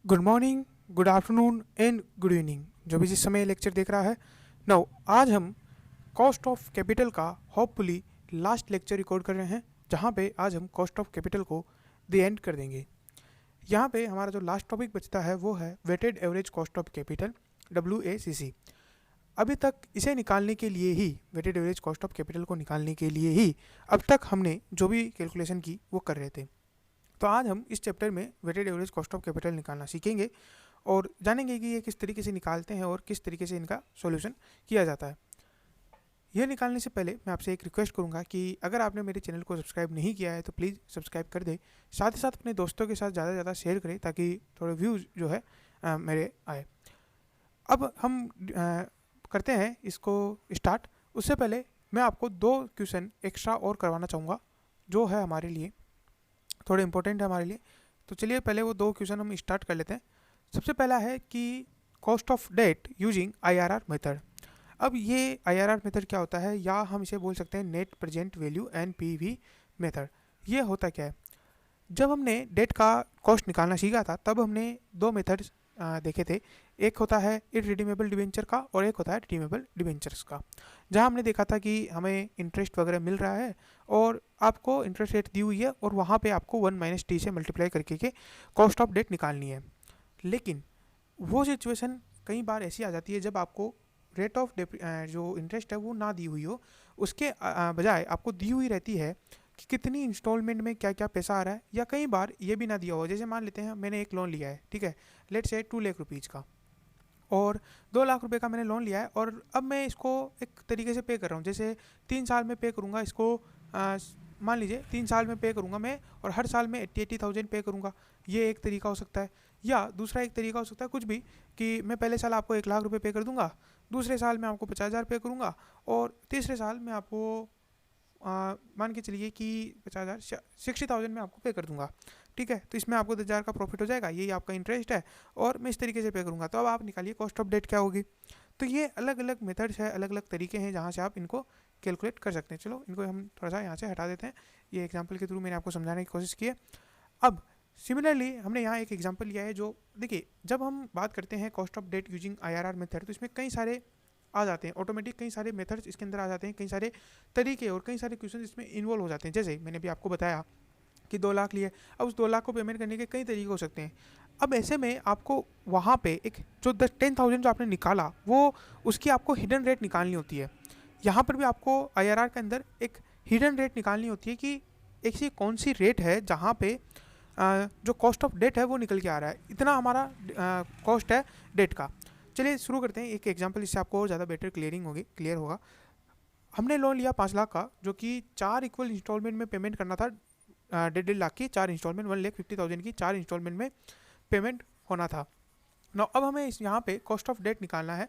Good morning, good afternoon and good evening जो भी जिस समय लेक्चर देख रहा है। नाउ आज हम कॉस्ट ऑफ कैपिटल का होपफुली लास्ट लेक्चर रिकॉर्ड कर रहे हैं, जहाँ पे आज हम कॉस्ट ऑफ कैपिटल को द एंड कर देंगे। यहाँ पे हमारा जो लास्ट टॉपिक बचता है वो है weighted average cost of capital WACC। अभी तक इसे निकालने के लिए ही, weighted average cost of capital को निकालने के लिए ही अब तक हमने जो भी कैलकुलेशन की वो कर रहे थे। तो आज हम इस चैप्टर में weighted average cost of capital निकालना सीखेंगे और जानेंगे कि ये किस तरीके से निकालते हैं और किस तरीके से इनका सॉल्यूशन किया जाता है। यह निकालने से पहले मैं आपसे एक रिक्वेस्ट करूंगा कि अगर आपने मेरे चैनल को सब्सक्राइब नहीं किया है तो प्लीज़ सब्सक्राइब कर दे। साथ ही साथ अपने दोस्तों के साथ ज़्यादा से ज़्यादा शेयर करें ताकि थोड़े व्यूज़ जो है मेरे आए। अब हम करते हैं इसको स्टार्ट। उससे पहले मैं आपको 2 क्वेश्चन एक्स्ट्रा और करवाना चाहूँगा जो है हमारे लिए थोड़े इंपॉर्टेंट है हमारे लिए। तो चलिए पहले वो 2 क्वेश्चन हम स्टार्ट कर लेते हैं। सबसे पहला है कि cost of debt using IRR method. अब ये IRR मेथड क्या होता है, या हम इसे बोल सकते हैं net present value NPV method. ये होता क्या है, जब हमने डेट का कॉस्ट निकालना सीखा था तब हमने 2 मेथड्स देखे थे। एक होता है इररिडीमेबल डिबेंचर का और एक होता है रिडीमेबल डिबेंचर्स का, जहां हमने देखा था कि हमें इंटरेस्ट वगैरह मिल रहा है और आपको इंटरेस्ट रेट दी हुई है और वहां पे आपको 1 - T से मल्टीप्लाई करके के कॉस्ट ऑफ डेट निकालनी है। लेकिन वो सिचुएशन कई बार ऐसी आ जाती है जब आपको रेट ऑफ जो इंटरेस्ट है वो ना दी हुई हो, उसके बजाय आपको दी हुई रहती है कि कितनी इंस्टॉलमेंट में क्या क्या पैसा आ रहा है, या कई बार ये भी ना दिया हो। जैसे मान लेते हैं मैंने एक लोन लिया है, ठीक है, लेट से 2 लाख रुपीज़ का, और 2 लाख रुपए का मैंने लोन लिया है और अब मैं इसको एक तरीके से पे कर रहा हूँ। जैसे 3 साल में पे करूँगा इसको, मान लीजिए 3 साल में पे करूँगा मैं और हर साल में 80,000 पे करूँगा। ये एक तरीका हो सकता है। या दूसरा एक तरीका हो सकता है कुछ भी, कि मैं पहले साल आपको 1 लाख रुपए पे कर दूंगा, दूसरे साल में आपको 50,000 पे करूँगा और तीसरे साल में आपको मान के चलिए कि 50,000 60,000 में आपको पे कर दूंगा। ठीक है, तो इसमें आपको 10,000 का प्रॉफिट हो जाएगा, यही आपका इंटरेस्ट है और मैं इस तरीके से पे करूँगा। तो अब आप निकालिए कॉस्ट ऑफ डेट क्या होगी। तो ये अलग अलग मेथड्स है, अलग अलग तरीके हैं जहाँ से आप इनको कैलकुलेट कर सकते हैं। चलो इनको हम थोड़ा सा यहाँ से हटा देते हैं। ये एग्जाम्पल के थ्रू मैंने आपको समझाने की कोशिश की है। अब सिमिलरली हमने यहाँ एक एग्जाम्पल लिया है जो, देखिए, जब हम बात करते हैं cost of debt using IRR method तो इसमें कई सारे आ जाते हैं, ऑटोमेटिक कई सारे मेथड्स इसके अंदर आ जाते हैं, कई सारे तरीके और कई सारे क्वेश्चन इसमें इन्वॉल्व हो जाते हैं। जैसे मैंने भी आपको बताया कि 2 लाख लिए, अब उस 2 लाख को पेमेंट करने के कई तरीके हो सकते हैं। अब ऐसे में आपको वहाँ पे एक जो 10,000 जो आपने निकाला वो उसकी आपको हिडन रेट निकालनी होती है। यहाँ पर भी आपको IRR के अंदर एक हिडन रेट निकालनी होती है कि ऐसी कौन सी रेट है जहाँ पे जो कॉस्ट ऑफ डेट है वो निकल के आ रहा है, इतना हमारा कॉस्ट है डेट का। चलिए शुरू करते हैं एक एग्जांपल, इससे आपको और ज़्यादा बेटर क्लियर होगा। हमने लोन लिया 5 लाख का, जो कि 4 इक्वल इंस्टॉलमेंट में पेमेंट करना था। 1.5 लाख की 4 इंस्टॉलमेंट, 1,50,000 की 4 इंस्टॉलमेंट में पेमेंट होना था ना। अब हमें इस यहाँ पे कॉस्ट ऑफ डेट निकालना है।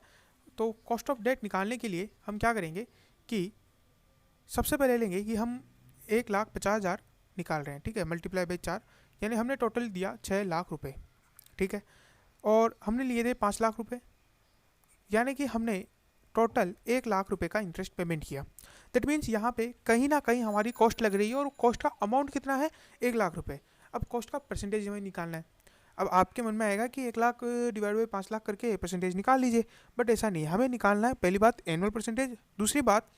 तो कॉस्ट ऑफ डेट निकालने के लिए हम क्या करेंगे कि सबसे पहले लेंगे कि हम 1,50,000 निकाल रहे हैं, ठीक है, मल्टीप्लाई बाई 4, यानी हमने टोटल दिया 6 लाख रुपए, ठीक है, और हमने लिए थे 5 लाख रुपए, यानी कि हमने टोटल 1 लाख रुपए का इंटरेस्ट पेमेंट किया। दैट मीन्स यहाँ पे कहीं ना कहीं हमारी कॉस्ट लग रही है और कॉस्ट का अमाउंट कितना है, 1 लाख रुपए। अब कॉस्ट का परसेंटेज हमें निकालना है। अब आपके मन में आएगा कि 1 लाख डिवाइड बाई 5 लाख करके परसेंटेज निकाल लीजिए, बट ऐसा नहीं है। हमें निकालना है पहली बात एनुअल परसेंटेज, दूसरी बात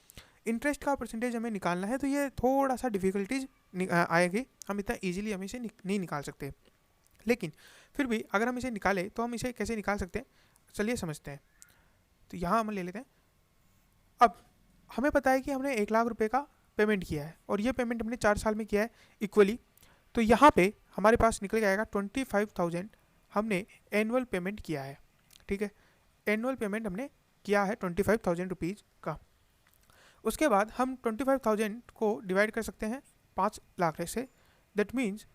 इंटरेस्ट का परसेंटेज हमें निकालना है। तो ये थोड़ा सा डिफिकल्टीज आएगी, हम इतना ईजिली हम इसे नहीं निकाल सकते, लेकिन फिर भी अगर हम इसे निकालें तो हम इसे कैसे निकाल सकते हैं, चलिए समझते हैं। तो यहाँ हम ले लेते हैं। अब हमें पता है कि हमने 1 लाख रुपए का पेमेंट किया है और ये पेमेंट हमने 4 साल में किया है इक्वली। तो यहाँ पे हमारे पास निकल के आएगा 25,000 हमने एनुअल पेमेंट किया है, ठीक है, एनुअल पेमेंट हमने किया है 25,000 रुपीज़ का। उसके बाद हम 25,000 को डिवाइड कर सकते हैं 5 लाख से। दैट मीन्स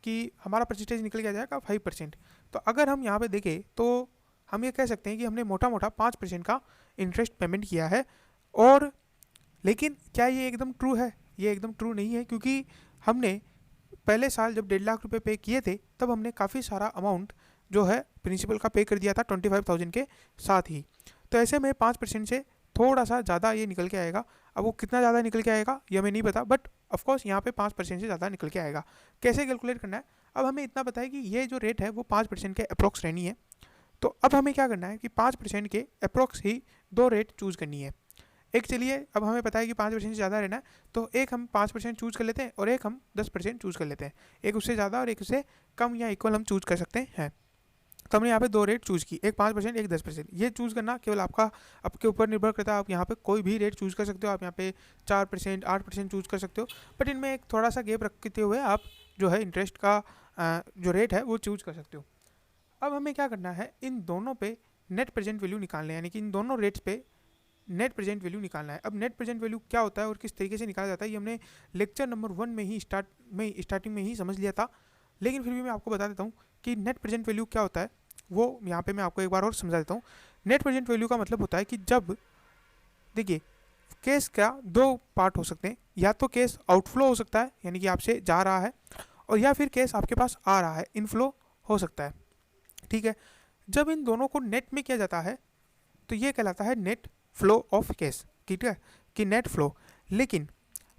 कि हमारा परसेंटेज निकल के आ जाएगा 5%। तो अगर हम यहाँ पे देखें तो हम ये कह सकते हैं कि हमने मोटा मोटा 5% का इंटरेस्ट पेमेंट किया है। और लेकिन क्या ये एकदम ट्रू है? ये एकदम ट्रू नहीं है, क्योंकि हमने पहले साल जब 1.5 लाख रुपए पे किए थे तब हमने काफ़ी सारा अमाउंट जो है प्रिंसिपल का पे कर दिया था 25,000 के साथ ही। तो ऐसे में 5% से थोड़ा सा ज़्यादा ये निकल के आएगा। अब वो कितना ज़्यादा निकल के आएगा ये हमें नहीं पता, बट ऑफकोर्स यहाँ पे 5% से ज़्यादा निकल के आएगा। कैसे कैलकुलेट करना है, अब हमें इतना पता है कि ये जो रेट है वो 5% के अप्रोक्स रहनी है। तो अब हमें क्या करना है कि 5% के अप्रोक्स ही दो रेट चूज़ करनी है। एक चलिए, अब हमें पता है कि 5% से ज़्यादा रहना है, तो एक हम 5% चूज़ कर लेते हैं और एक हम 10% चूज़ कर लेते हैं। एक उससे ज़्यादा और एक उससे कम या इक्वल हम चूज़ कर सकते हैं। तो हमने यहाँ पे दो रेट चूज़ की, एक 5% एक 10%। ये चूज़ करना केवल आपके ऊपर निर्भर करता है। आप यहाँ पे कोई भी रेट चूज़ कर सकते हो। आप यहाँ पे 4%, 8% चूज़ कर सकते हो, बट इनमें एक थोड़ा सा गैप रखते हुए आप जो है इंटरेस्ट का जो रेट है वो चूज़ कर सकते हो। अब हमें क्या करना है, इन दोनों पे नेट प्रेजेंट वैल्यू निकालना है, यानी कि इन दोनों रेट्स पे नेट प्रेजेंट वैल्यू निकालना है। अब नेट प्रेजेंट वैल्यू क्या होता है और किस तरीके से निकाला जाता है, ये हमने लेक्चर नंबर 1 में ही स्टार्टिंग में ही समझ लिया था, लेकिन फिर भी मैं आपको बता देता हूँ कि नेट प्रेजेंट वैल्यू क्या होता है। वो यहाँ पे मैं आपको एक बार और समझा देता हूँ। नेट प्रेजेंट वैल्यू का मतलब होता है कि जब, देखिए, केस का दो पार्ट हो सकते हैं, या तो केस आउटफ्लो हो सकता है यानी कि आपसे जा रहा है, और या फिर केस आपके पास आ रहा है, इनफ्लो हो सकता है। ठीक है, जब इन दोनों को नेट में किया जाता है तो ये कहलाता है नेट फ्लो ऑफ केस। ठीक है, कि नेट फ्लो। लेकिन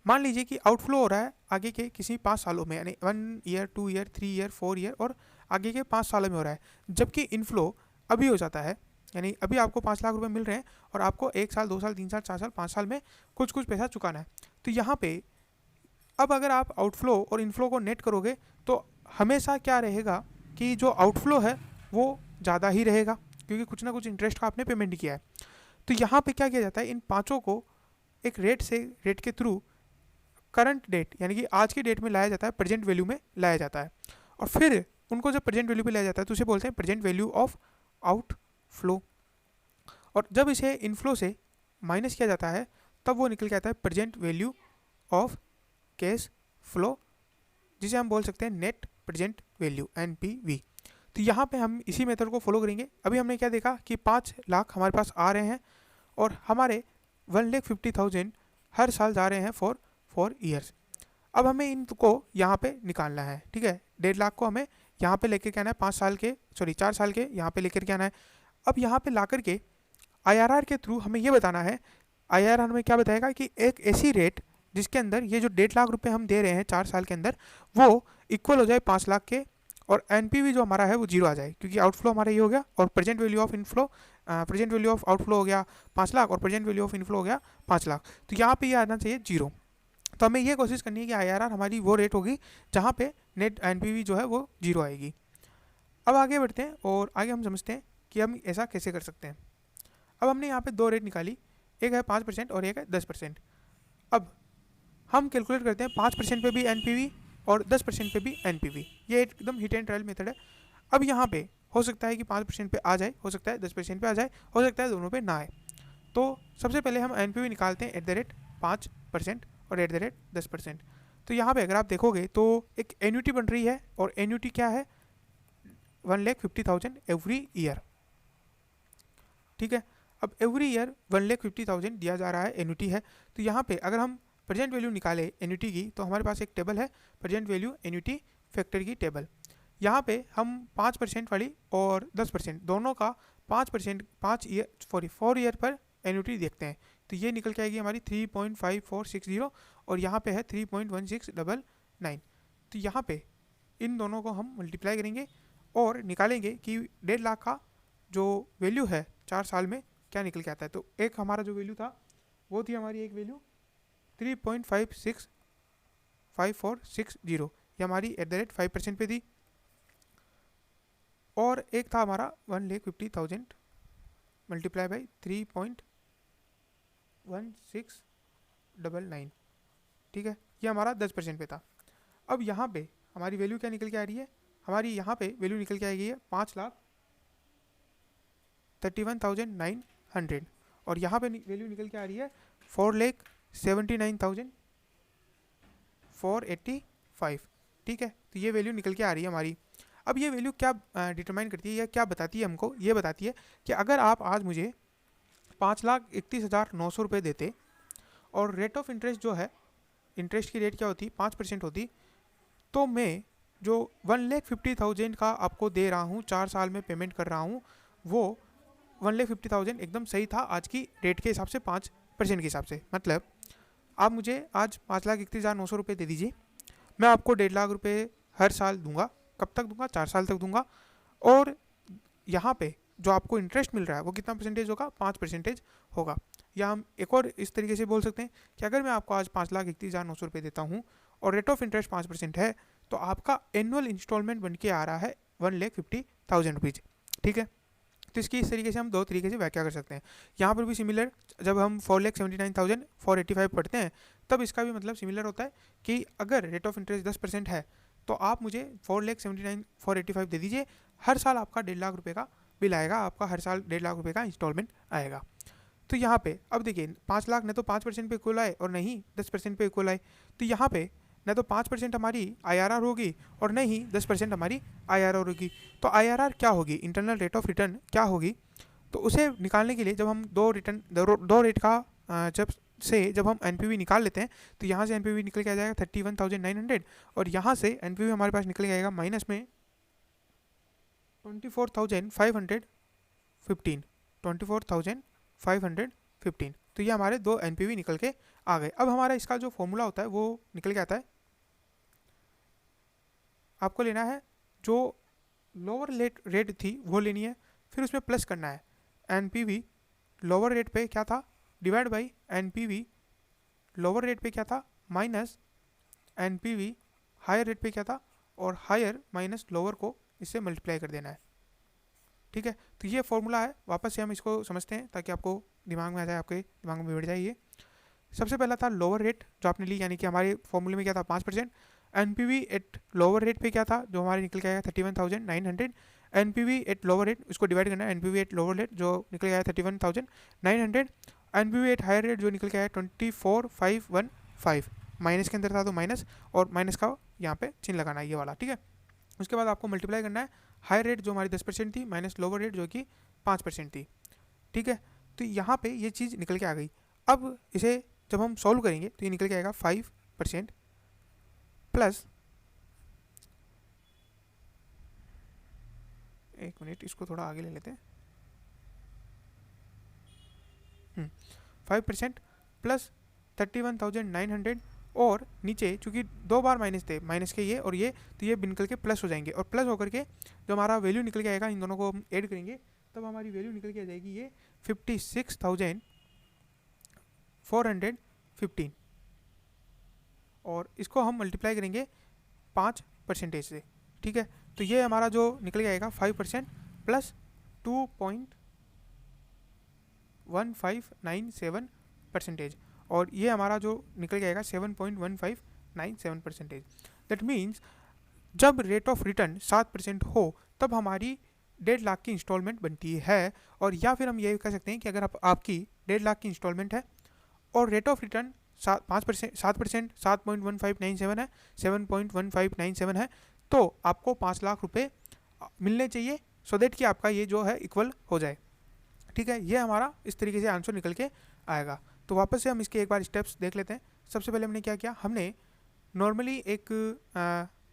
मान लीजिए कि आउटफ्लो हो रहा है आगे के किसी 5 सालों में, यानी 1 ईयर, 2 ईयर, 3 ईयर, 4 ईयर और आगे के 5 सालों में हो रहा है, जबकि इनफ्लो अभी हो जाता है, यानी अभी आपको 5 लाख रुपए मिल रहे हैं और आपको 1 साल, 2 साल, 3 साल, 4 साल, 5 साल में कुछ कुछ पैसा चुकाना है। तो यहाँ पे अब अगर आप आउटफ्लो और इनफ्लो को नेट करोगे तो हमेशा क्या रहेगा कि जो आउटफ्लो है वो ज़्यादा ही रहेगा, क्योंकि कुछ ना कुछ इंटरेस्ट का आपने पेमेंट किया है। तो यहाँ पे क्या किया जाता है, इन पाँचों को एक रेट के थ्रू करंट डेट यानी कि आज की डेट में लाया जाता है, प्रेजेंट वैल्यू में लाया जाता है, और फिर उनको जब प्रेजेंट वैल्यू पे लाया जाता है तो उसे बोलते हैं प्रेजेंट वैल्यू ऑफ आउटफ्लो। और जब इसे इनफ्लो से माइनस किया जाता है तब वो निकल के आता है present value of cash flow, जिसे हम बोल सकते हैं नेट प्रेजेंट वैल्यू, NPV। तो यहाँ पे हम इसी मेथड को फॉलो करेंगे। अभी हमने क्या देखा कि 5 लाख हमारे पास आ रहे हैं और हमारे 1,50,000 हर साल जा रहे हैं फॉर 4 ईयर्स। अब हमें इनको यहाँ पे निकालना है। ठीक है, 1.5 लाख को हमें यहाँ पे लेकर के आना है, 4 साल के यहाँ पे लेकर के आना है। अब यहाँ पे ला करके IRR के थ्रू हमें ये बताना है, IRR हमें क्या बताएगा कि एक ऐसी रेट जिसके अंदर ये जो 1.5 लाख रुपए हम दे रहे हैं 4 साल के अंदर वो इक्वल हो जाए 5 लाख के, और NPV जो हमारा है वो 0 आ जाए, क्योंकि आउटफ्लो हमारा ये हो गया और प्रेजेंट वैल्यू ऑफ आउटफ्लो हो गया 5 लाख और प्रेजेंट वैल्यू ऑफ इनफ्लो हो गया 5 लाख। तो यहाँ पे ये आना चाहिए 0। तो हमें ये कोशिश करनी है कि IRR हमारी वो रेट होगी जहाँ पे नेट NPV जो है वो 0 आएगी। अब आगे बढ़ते हैं और आगे हम समझते हैं कि हम ऐसा कैसे कर सकते हैं। अब हमने यहाँ पे दो रेट निकाली, एक है 5% और एक है 10%। अब हम कैलकुलेट करते हैं 5% पे भी NPV और 10% पे भी NPV। ये एकदम हिट एंड ट्रायल मेथड है। अब यहाँ पे हो सकता है कि 5% पे आ जाए, हो सकता है 10% पे आ जाए, हो सकता है दोनों पे ना आए। तो सबसे पहले हम NPV निकालते हैं @5% और @10%। तो यहाँ पे अगर आप देखोगे तो एक एन्युटी बन रही है, और एन्युटी क्या है, 1,50,000 एवरी ईयर। ठीक है, अब एवरी ईयर 1,50,000 दिया जा रहा है, एन्युटी है। तो यहाँ पे अगर हम प्रेजेंट वैल्यू निकाले एन्युटी की तो हमारे पास एक टेबल है, प्रेजेंट वैल्यू एन्युटी फैक्टर की टेबल। यहाँ पे हम 5% वाली और 10% दोनों का 5% 4 ईयर पर एन्युटी देखते हैं। तो ये निकल के आएगी हमारी 3.5460 और यहाँ पे है 3.1699। तो यहाँ पे इन दोनों को हम मल्टीप्लाई करेंगे और निकालेंगे कि 1.5 लाख का जो वैल्यू है 4 साल में क्या निकल के आता है। तो एक हमारा जो वैल्यू था वो थी हमारी एक वैल्यू 3.5460, ये हमारी @5% पे थी, और एक था हमारा 1,50,000 मल्टीप्लाई बाई 3.1699। ठीक है, ये हमारा 10% पे था। अब यहाँ पे हमारी वैल्यू क्या निकल के आ रही है, हमारी यहाँ पे वैल्यू निकल के आएगी है 5,31,900, और यहाँ पे वैल्यू निकल के आ रही है 4,79,485। ठीक है, तो ये वैल्यू निकल के आ रही है हमारी। अब ये वैल्यू क्या डिटरमाइन करती है या क्या बताती है हमको, ये बताती है कि अगर आप आज मुझे 5,31,900 रुपये देते और रेट ऑफ इंटरेस्ट जो है, इंटरेस्ट की रेट क्या होती, 5% होती, तो मैं जो 1,50,000 का आपको दे रहा हूँ, 4 साल में पेमेंट कर रहा हूँ, वो 1,50,000 एकदम सही था आज की रेट के हिसाब से, 5% के हिसाब से। मतलब आप मुझे आज 5,31,900 रुपये दे दीजिए, मैं आपको 1.5 लाख रुपये हर साल दूंगा। कब तक दूंगा? 4 साल तक दूंगा। और यहाँ पे जो आपको इंटरेस्ट मिल रहा है वो कितना परसेंटेज होगा? 5% होगा। या हम एक और इस तरीके से बोल सकते हैं कि अगर मैं आपको आज 5,31,900 रुपये देता हूँ और रेट ऑफ इंटरेस्ट 5% है, तो आपका एनुअल इंस्टॉलमेंट बन के आ रहा है 1,50,000 रुपीज़। ठीक है, तो इसकी इस तरीके से हम दो तरीके से व्याख्या कर सकते हैं। यहाँ पर भी सिमिलर, जब हम 4,79,485 पढ़ते हैं तब इसका भी मतलब सिमिलर होता है कि अगर रेट ऑफ इंटरेस्ट 10% है तो आप मुझे 4,79,485 दे दीजिए, हर साल आपका 1.5 लाख रुपये का बिल आएगा, आपका हर साल 1.5 लाख रुपये का इंस्टॉलमेंट आएगा। तो यहाँ पे अब देखिए 5 लाख न तो 5% पे इक्वल आए और नहीं 10% पे इक्वल आए, तो यहाँ पे न तो 5% हमारी IRR होगी और न ही 10% हमारी IRR होगी। तो IRR क्या होगी? इंटरनल रेट ऑफ रिटर्न क्या होगी? तो उसे निकालने के लिए जब हम दो रेट का जब हम NPV निकाल लेते हैं तो यहाँ से NPV निकल के आ जाएगा 31,900 और यहाँ से NPV हमारे पास निकल के आएगा माइनस में 24,515। तो ये हमारे दो NPV निकल के आ गए। अब हमारा इसका जो फॉर्मूला होता है वो निकल के आता है, आपको लेना है जो लोअर रेट थी वो लेनी है, फिर उसमें प्लस करना है NPV लोअर रेट पे क्या था divide by NPV lower rate पे क्या था माइनस NPV हायर रेट पे क्या था, और हायर माइनस लोअर को इससे मल्टीप्लाई कर देना है। ठीक है, तो ये फॉर्मूला है। वापस से हम इसको समझते हैं ताकि आपको दिमाग में आ जाए, आपके दिमाग में बैठ जाए। ये सबसे पहला था लोअर रेट जो आपने ली, यानी कि हमारे फॉर्मूले में क्या था 5%। NPV एट लोअर रेट पे क्या था जो हमारे निकल के आया 31,900। NPV एट लोअर रेट उसको डिवाइड करना है, NPV एट लोअर रेट जो निकल के आया 31,900। NPV एट हायर रेट जो निकल के आया 24,515। माइनस के अंदर था तो माइनस, और माइनस का यहाँ पे चिन्ह लगाना है ये वाला। ठीक है, उसके बाद आपको मल्टीप्लाई करना है हायर रेट जो हमारी 10% थी माइनस लोअर रेट जो कि 5% थी। ठीक है, तो यहाँ पे ये चीज़ निकल के आ गई। अब इसे जब हम सॉल्व करेंगे तो ये निकल के आएगा 5% प्लस, एक मिनट इसको थोड़ा आगे ले लेते हैं, 5% प्लस 31,900 और नीचे चूँकि दो बार माइनस थे, माइनस के ये और ये, तो ये निकल के प्लस हो जाएंगे और प्लस होकर के जो हमारा वैल्यू निकल के आएगा इन दोनों को हम ऐड करेंगे तब हमारी वैल्यू निकल के आ जाएगी ये 56,415 और इसको हम मल्टीप्लाई करेंगे 5% से। ठीक है, तो ये हमारा जो निकल के आएगा 5% प्लस 2.1597% और ये हमारा जो निकल के आएगा 7.1597%। दैट मीन्स जब रेट ऑफ रिटर्न 7% हो तब हमारी 1.5 लाख की इंस्टॉलमेंट बनती है। और या फिर हम ये कह सकते हैं कि अगर आपकी 1.5 लाख की इंस्टॉलमेंट है और रेट ऑफ रिटर्न 7%, 7.1597 है, 7.1597 है, तो आपको 5 लाख रुपए मिलने चाहिए सो दैट कि आपका ये जो है इक्वल हो जाए। ठीक है, ये हमारा इस तरीके से आंसर निकल के आएगा। तो वापस से हम इसके एक बार स्टेप्स देख लेते हैं। सबसे पहले हमने क्या किया, हमने नॉर्मली एक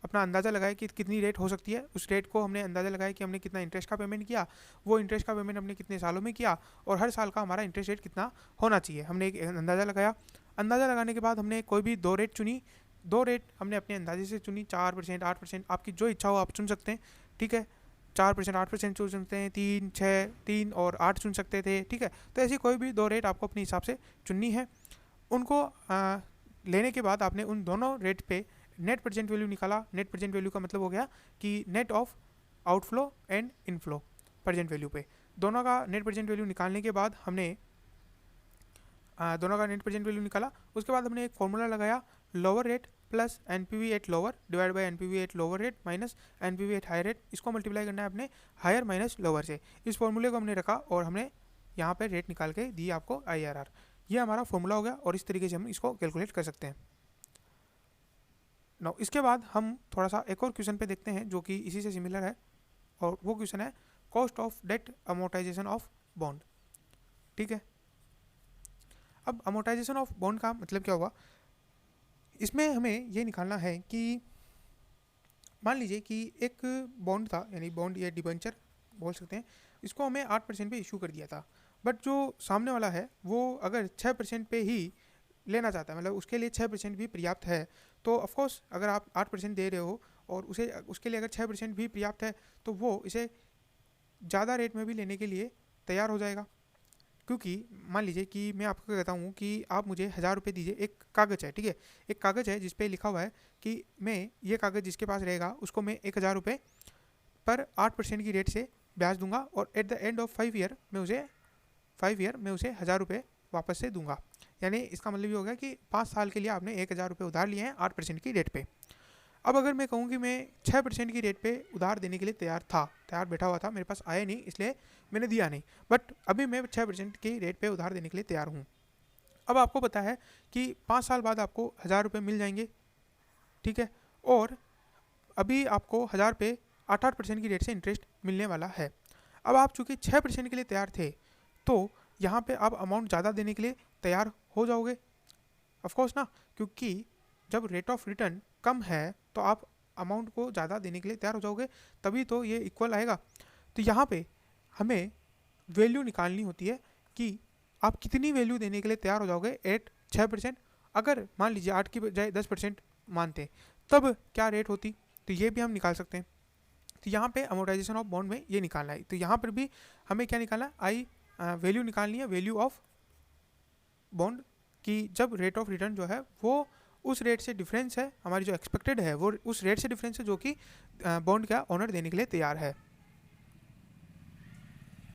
अपना अंदाज़ा लगाया कि कितनी रेट हो सकती है, उस रेट को हमने अंदाज़ा लगाया कि हमने कितना इंटरेस्ट का पेमेंट किया, वो इंटरेस्ट का पेमेंट हमने कितने सालों में किया और हर साल का हमारा इंटरेस्ट रेट कितना होना चाहिए, हमने एक अंदाज़ा लगाया। अंदाज़ा लगाने के बाद हमने कोई भी दो रेट चुनी, दो रेट हमने अपने अंदाजे से चुनी, 4%, 8%, आपकी जो इच्छा हो आप चुन सकते हैं। ठीक है, 4%, 8% चुन सकते हैं, 3, 6, 3 और 8 चुन सकते थे। ठीक है, तो ऐसी कोई भी दो रेट आपको अपने हिसाब से चुननी है। उनको लेने के बाद आपने उन दोनों रेट पे नेट प्रेजेंट वैल्यू निकाला। नेट प्रेजेंट वैल्यू का मतलब हो गया कि net of outflow and inflow present value पे, दोनों का नेट प्रेजेंट वैल्यू निकालने के बाद हमने दोनों का नेट प्रेजेंट वैल्यू निकाला। उसके बाद हमने एक फॉर्मूला लगाया, lower rate plus NPV at lower divide by NPV at lower rate minus NPV at higher rate, इसको मल्टीप्लाई करना है अपने हायर माइनस लोअर से। इस फॉर्मूले को हमने रखा और हमने यहाँ पे रेट निकाल के दी आपको IRR। ये हमारा फॉर्मूला हो गया और इस तरीके से हम इसको कैलकुलेट कर सकते हैं। नाउ इसके बाद हम थोड़ा सा एक और क्वेश्चन पे देखते हैं जो कि इसी से सिमिलर है और वो क्वेश्चन है cost of debt amortization of bond. ठीक है, अब अमोर्टाइजेशन ऑफ बॉन्ड का मतलब क्या हुआ, इसमें हमें ये निकालना है कि मान लीजिए कि एक बॉन्ड था, यानी बॉन्ड या डिबेंचर बोल सकते हैं, इसको हमें 8% पे इशू कर दिया था, बट जो सामने वाला है वो अगर 6% पे ही लेना चाहता है, मतलब उसके लिए 6% भी पर्याप्त है, तो ऑफकोर्स अगर आप 8% दे रहे हो और उसे उसके लिए अगर 6% भी पर्याप्त है तो वो इसे ज़्यादा रेट में भी लेने के लिए तैयार हो जाएगा। क्योंकि मान लीजिए कि मैं आपको कहता हूँ कि आप मुझे 1000 रुपये दीजिए, एक कागज़ है, ठीक है, एक कागज़ है जिस पे लिखा हुआ है कि मैं ये कागज़ जिसके पास रहेगा उसको मैं 1000 रुपये पर 8% की रेट से ब्याज दूंगा और at the end of 5 year मैं उसे 1000 रुपये वापस से दूंगा। यानी इसका मतलब ये हो गया कि 5 साल के लिए आपने 1000 रुपये उधार लिए हैं 8% की रेट पे। अब अगर मैं कहूँ कि मैं 6% की रेट पे उधार देने के लिए तैयार बैठा हुआ था, मेरे पास आया नहीं इसलिए मैंने दिया नहीं, बट अभी मैं 6% की रेट पे उधार देने के लिए तैयार हूँ। अब आपको पता है कि 5 साल बाद आपको 1000 रुपये मिल जाएंगे, ठीक है, और अभी आपको 1000 पे 8% की रेट से इंटरेस्ट मिलने वाला है। अब आप चूँकि 6% के लिए तैयार थे तो यहाँ पे आप अमाउंट ज़्यादा देने के लिए तैयार हो जाओगे, ऑफकोर्स ना, क्योंकि जब रेट ऑफ रिटर्न कम है तो आप अमाउंट को ज़्यादा देने के लिए तैयार हो जाओगे, तभी तो ये इक्वल आएगा। तो यहाँ पे हमें वैल्यू निकालनी होती है कि आप कितनी वैल्यू देने के लिए तैयार हो जाओगे एट 6%। अगर मान लीजिए 8 की बजाय 10% मानते तब क्या रेट होती, तो ये भी हम निकाल सकते हैं। तो यहाँ पे अमोर्टाइजेशन ऑफ बॉन्ड में ये निकालना है, तो यहाँ पर भी हमें क्या निकालना है, वैल्यू निकालनी है, वैल्यू ऑफ बॉन्ड की जब रेट ऑफ रिटर्न जो है वो उस रेट से डिफरेंस है, हमारी जो एक्सपेक्टेड है वो उस रेट से डिफरेंस है जो कि बॉन्ड का ऑनर देने के लिए तैयार है।